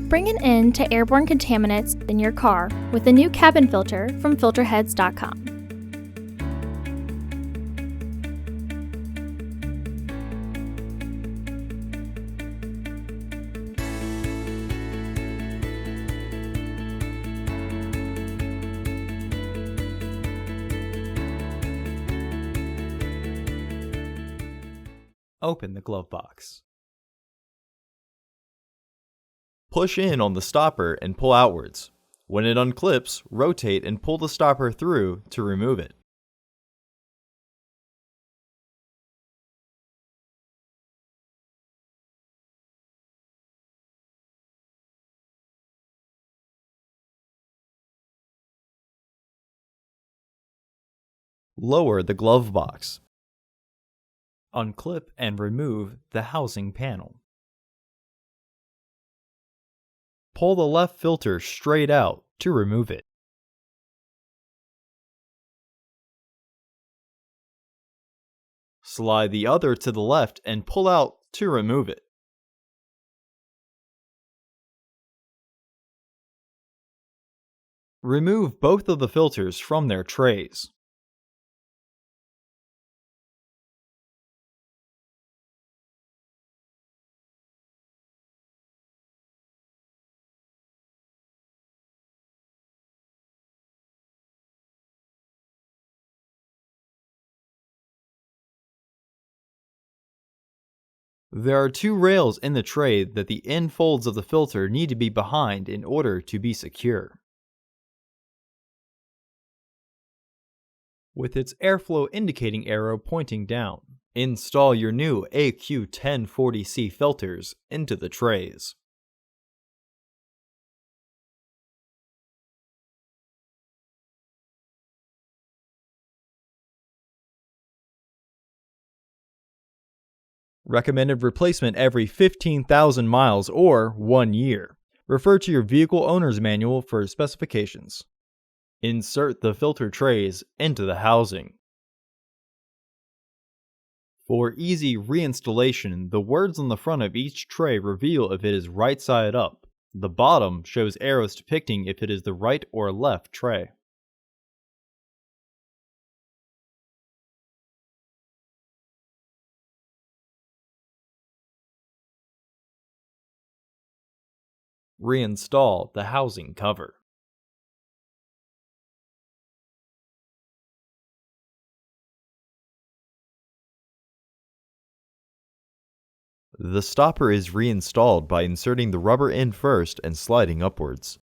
Bring an end to airborne contaminants in your car with the new cabin filter from Filterheads.com. Open the glove box. Push in on the stopper and pull outwards. When it unclips, rotate and pull the stopper through to remove it. Lower the glove box. Unclip and remove the housing panel. Pull the left filter straight out to remove it. Slide the other to the left and pull out to remove it. Remove both of the filters from their trays. There are two rails in the tray that the end folds of the filter need to be behind in order to be secure. With its airflow indicating arrow pointing down, install your new AQ1040C filters into the trays. Recommended replacement every 15,000 miles or 1 year. Refer to your vehicle owner's manual for specifications. Insert the filter trays into the housing. For easy reinstallation, the words on the front of each tray reveal if it is right side up. The bottom shows arrows depicting if it is the right or left tray. Reinstall the housing cover. The stopper is reinstalled by inserting the rubber end first and sliding upwards.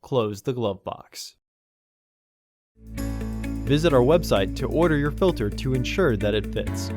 Close the glove box. Visit our website to order your filter to ensure that it fits.